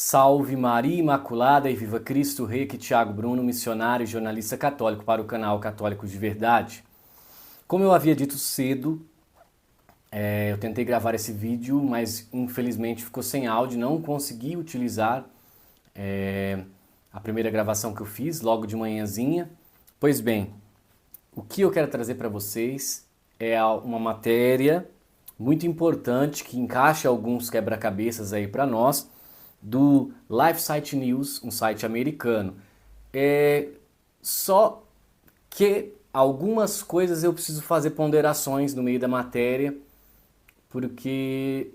Salve Maria Imaculada e Viva Cristo Rei, aqui Thiago Bruno, missionário e jornalista católico para o canal Católicos de Verdade. Como eu havia dito cedo, eu tentei gravar esse vídeo, mas infelizmente ficou sem áudio, não consegui utilizar a primeira gravação que eu fiz logo de manhãzinha. Pois bem, o que eu quero trazer para vocês é uma matéria muito importante que encaixa alguns quebra-cabeças aí para nós, do LifeSite News, um site americano. Só que algumas coisas eu preciso fazer ponderações no meio da matéria, porque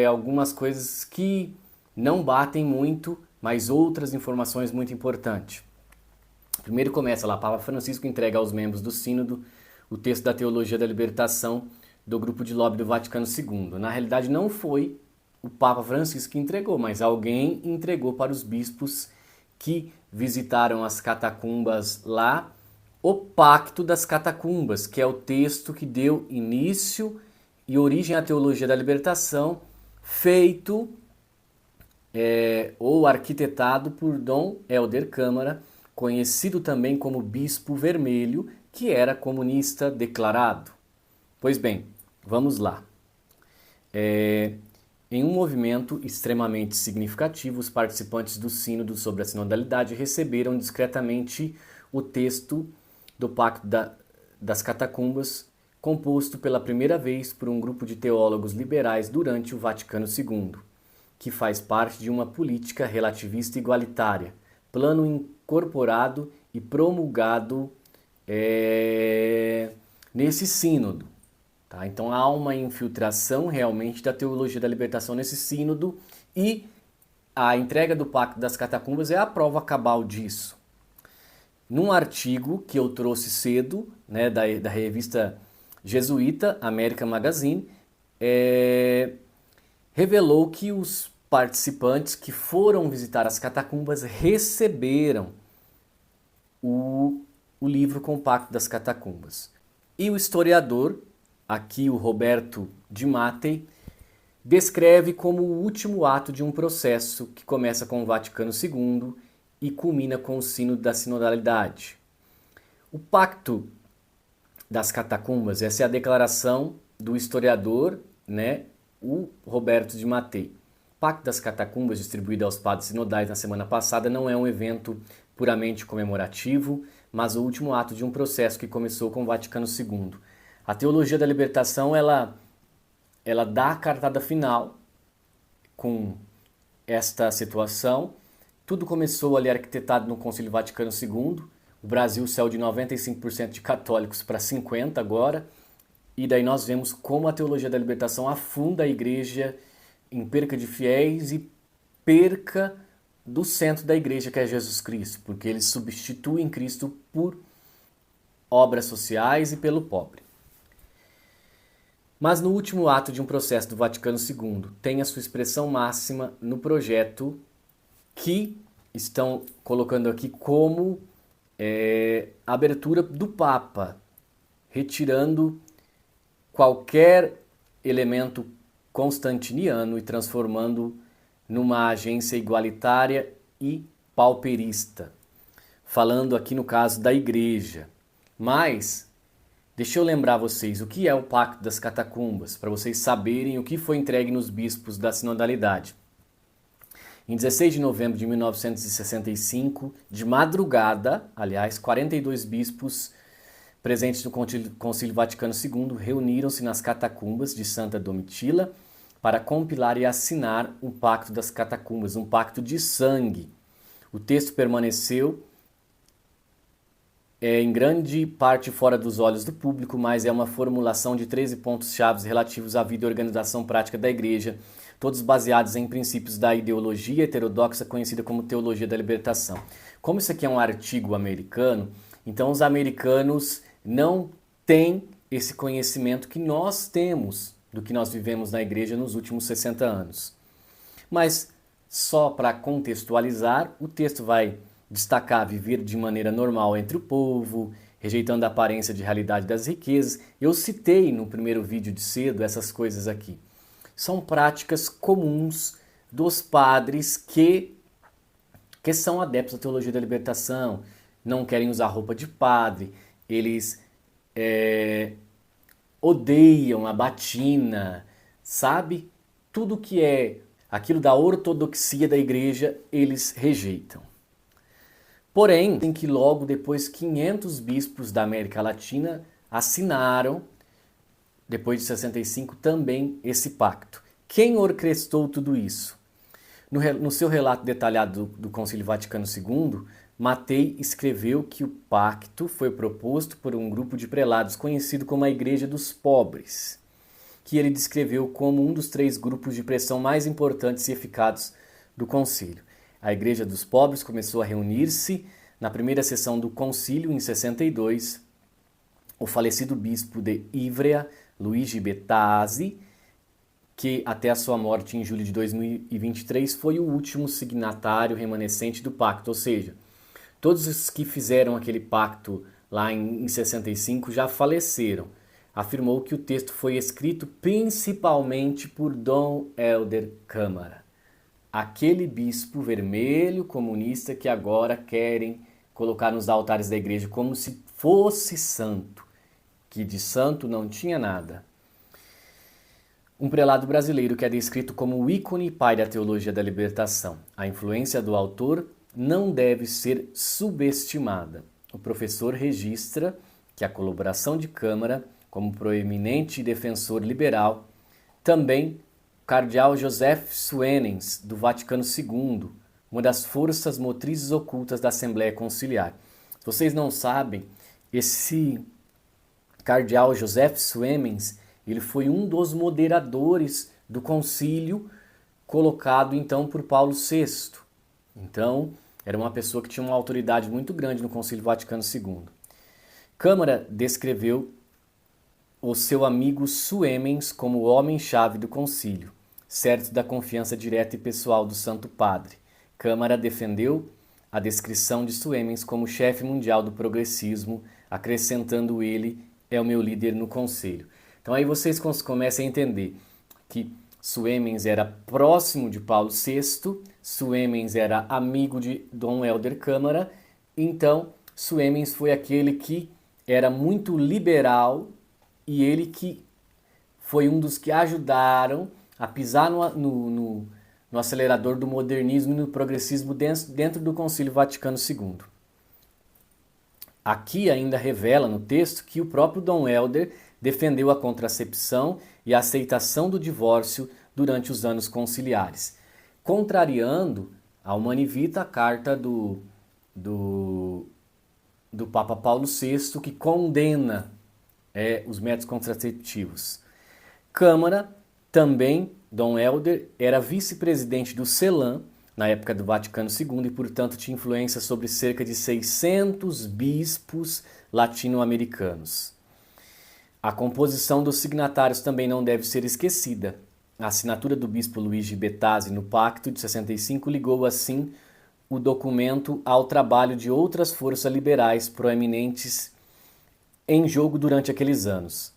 algumas coisas que não batem muito, mas outras informações muito importantes. Primeiro começa lá, Papa Francisco entrega aos membros do Sínodo o texto da Teologia da Libertação do grupo de lobby do Vaticano II. Na realidade não foi o Papa Francisco que entregou, mas alguém entregou para os bispos que visitaram as catacumbas lá, o Pacto das Catacumbas, que é o texto que deu início e origem à Teologia da Libertação, feito ou arquitetado por Dom Helder Câmara, conhecido também como Bispo Vermelho, que era comunista declarado. Pois bem, vamos lá. Em um movimento extremamente significativo, os participantes do Sínodo sobre a Sinodalidade receberam discretamente o texto do Pacto das Catacumbas, composto pela primeira vez por um grupo de teólogos liberais durante o Vaticano II, que faz parte de uma política relativista igualitária, plano incorporado e promulgado nesse sínodo. Tá? Então há uma infiltração realmente da teologia da libertação nesse sínodo e a entrega do Pacto das Catacumbas é a prova cabal disso. Num artigo que eu trouxe cedo, né, da revista jesuíta American Magazine, revelou que os participantes que foram visitar as catacumbas receberam o livro com o Pacto das Catacumbas. E o historiador, aqui o Roberto Di Mattei, descreve como o último ato de um processo que começa com o Vaticano II e culmina com o Sínodo da Sinodalidade. O Pacto das Catacumbas, essa é a declaração do historiador, né, o Roberto Di Mattei. O Pacto das Catacumbas, distribuído aos padres sinodais na semana passada, não é um evento puramente comemorativo, mas o último ato de um processo que começou com o Vaticano II. A teologia da libertação, ela dá a cartada final com esta situação. Tudo começou ali arquitetado no Concílio Vaticano II. O Brasil saiu de 95% de católicos para 50% agora. E daí nós vemos como a teologia da libertação afunda a igreja em perca de fiéis e perca do centro da igreja, que é Jesus Cristo, porque eles substituem Cristo por obras sociais e pelo pobre. Mas no último ato de um processo do Vaticano II, tem a sua expressão máxima no projeto que estão colocando aqui como a abertura do Papa, retirando qualquer elemento constantiniano e transformando numa agência igualitária e pauperista. Falando aqui no caso da igreja. Mas deixa eu lembrar vocês o que é o Pacto das Catacumbas, para vocês saberem o que foi entregue nos bispos da sinodalidade. Em 16 de novembro de 1965, de madrugada, aliás, 42 bispos presentes no Concílio Vaticano II reuniram-se nas catacumbas de Santa Domitila para compilar e assinar o Pacto das Catacumbas, um pacto de sangue. O texto permaneceu em grande parte fora dos olhos do público, mas é uma formulação de 13 pontos-chave relativos à vida e organização prática da Igreja, todos baseados em princípios da ideologia heterodoxa conhecida como Teologia da Libertação. Como isso aqui é um artigo americano, então os americanos não têm esse conhecimento que nós temos do que nós vivemos na Igreja nos últimos 60 anos. Mas, só para contextualizar, o texto vai destacar viver de maneira normal entre o povo, rejeitando a aparência de realidade das riquezas. Eu citei no primeiro vídeo de cedo essas coisas aqui. São práticas comuns dos padres que são adeptos à teologia da libertação, não querem usar roupa de padre, eles odeiam a batina, sabe? Tudo que é aquilo da ortodoxia da igreja, eles rejeitam. Porém, tem que logo depois 500 bispos da América Latina assinaram, depois de 65, também esse pacto. Quem orquestrou tudo isso? No seu relato detalhado do Concílio Vaticano II, Matei escreveu que o pacto foi proposto por um grupo de prelados conhecido como a Igreja dos Pobres, que ele descreveu como um dos 3 grupos de pressão mais importantes e eficazes do concílio. A Igreja dos Pobres começou a reunir-se na primeira sessão do concílio em 62. O falecido bispo de Ivrea, Luigi Bettasi, que até a sua morte em julho de 2023 foi o último signatário remanescente do pacto, ou seja, todos os que fizeram aquele pacto lá em 65 já faleceram. Afirmou que o texto foi escrito principalmente por Dom Helder Câmara, aquele bispo vermelho comunista que agora querem colocar nos altares da igreja como se fosse santo, que de santo não tinha nada. Um prelado brasileiro que é descrito como o ícone e pai da teologia da libertação. A influência do autor não deve ser subestimada. O professor registra que a colaboração de Câmara, como proeminente defensor liberal, também o cardeal Joseph Suenens, do Vaticano II, uma das forças motrizes ocultas da Assembleia Conciliar. Se vocês não sabem, esse cardeal Joseph Suenens, ele foi um dos moderadores do concílio colocado então por Paulo VI. Então, era uma pessoa que tinha uma autoridade muito grande no Concílio Vaticano II. Câmara descreveu o seu amigo Suemens como o homem-chave do concílio, certo da confiança direta e pessoal do Santo Padre. Câmara defendeu a descrição de Suemens como chefe mundial do progressismo, acrescentando ele é o meu líder no concílio. Então aí vocês começam a entender que Suemens era próximo de Paulo VI, Suemens era amigo de Dom Helder Câmara, então Suemens foi aquele que era muito liberal e ele que foi um dos que ajudaram a pisar no acelerador do modernismo e no progressismo dentro do Concílio Vaticano II. Aqui ainda revela no texto que o próprio Dom Helder defendeu a contracepção e a aceitação do divórcio durante os anos conciliares, contrariando a Humani Vitae, a carta do Papa Paulo VI, que condena os métodos contraceptivos. Câmara, também, Dom Helder, era vice-presidente do CELAM, na época do Vaticano II, e, portanto, tinha influência sobre cerca de 600 bispos latino-americanos. A composição dos signatários também não deve ser esquecida. A assinatura do bispo Luigi Bettasi no Pacto de 65 ligou, assim, o documento ao trabalho de outras forças liberais proeminentes em jogo durante aqueles anos.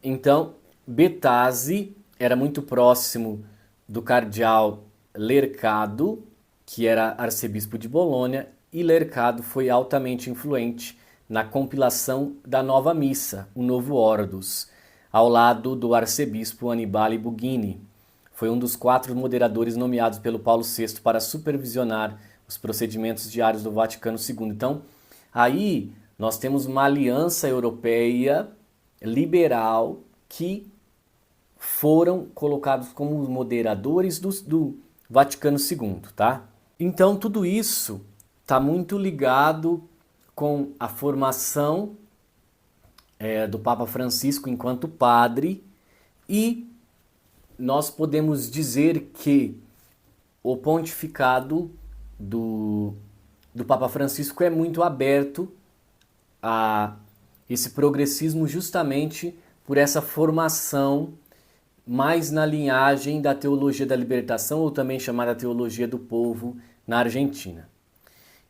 Então, Bettasi era muito próximo do cardeal Lercado, que era arcebispo de Bolonha, e Lercado foi altamente influente na compilação da Nova Missa, o Novo Ordos, ao lado do arcebispo Annibale Bughini. Foi um dos 4 moderadores nomeados pelo Paulo VI para supervisionar os procedimentos diários do Vaticano II. Então, aí nós temos uma aliança europeia liberal que foram colocados como moderadores do Vaticano II, tá? Então, tudo isso está muito ligado com a formação do Papa Francisco enquanto padre, e nós podemos dizer que o pontificado do Papa Francisco é muito aberto a esse progressismo justamente por essa formação mais na linhagem da teologia da libertação, ou também chamada teologia do povo, na Argentina.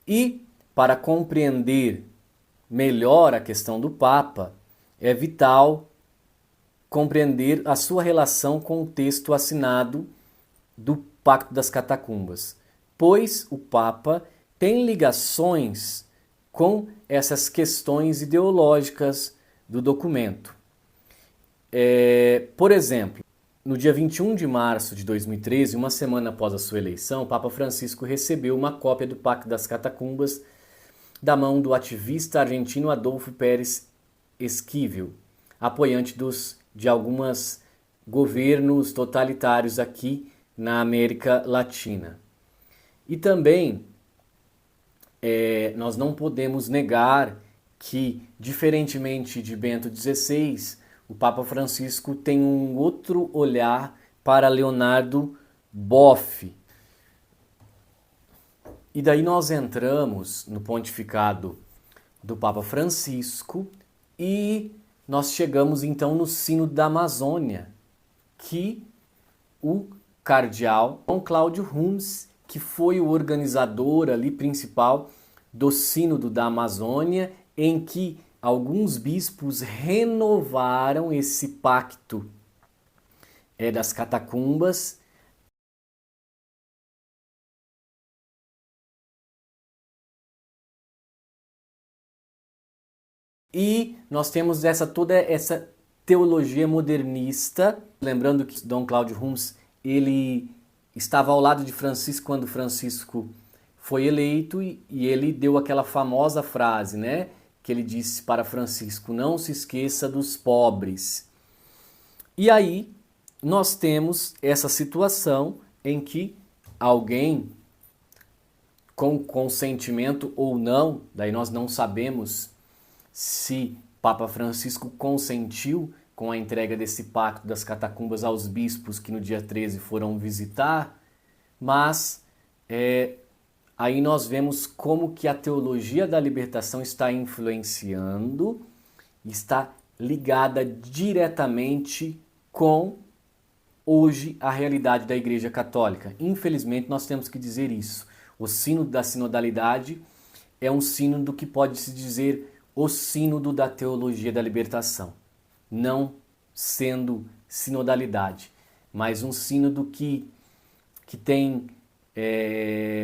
E para compreender melhor a questão do Papa, é vital compreender a sua relação com o texto assinado do Pacto das Catacumbas, pois o Papa tem ligações com essas questões ideológicas do documento. Por exemplo, no dia 21 de março de 2013, uma semana após a sua eleição, o Papa Francisco recebeu uma cópia do Pacto das Catacumbas da mão do ativista argentino Adolfo Pérez Esquivel, apoiante de alguns governos totalitários aqui na América Latina. E também nós não podemos negar que, diferentemente de Bento XVI, o Papa Francisco tem um outro olhar para Leonardo Boff. E daí nós entramos no pontificado do Papa Francisco e nós chegamos então no Sínodo da Amazônia, que o cardeal Dom Cláudio Rumes, que foi o organizador ali principal do Sínodo da Amazônia, em que alguns bispos renovaram esse pacto das catacumbas. E nós temos toda essa teologia modernista, lembrando que Dom Cláudio Rumes, ele estava ao lado de Francisco quando Francisco foi eleito e ele deu aquela famosa frase, né? Que ele disse para Francisco: não se esqueça dos pobres. E aí nós temos essa situação em que alguém, com consentimento ou não, daí nós não sabemos se Papa Francisco consentiu com a entrega desse pacto das catacumbas aos bispos que no dia 13 foram visitar, mas aí nós vemos como que a teologia da libertação está influenciando, está ligada diretamente com hoje a realidade da Igreja Católica. Infelizmente nós temos que dizer isso. O sínodo da sinodalidade é um sínodo que pode se dizer o sínodo da teologia da libertação, não sendo sinodalidade, mas um sínodo que tem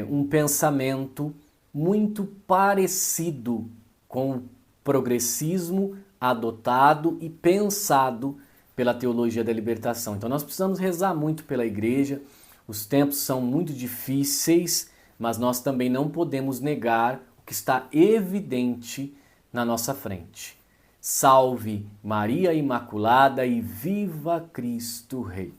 um pensamento muito parecido com o progressismo adotado e pensado pela teologia da libertação. Então nós precisamos rezar muito pela igreja, os tempos são muito difíceis, mas nós também não podemos negar o que está evidente na nossa frente. Salve Maria Imaculada e viva Cristo Rei!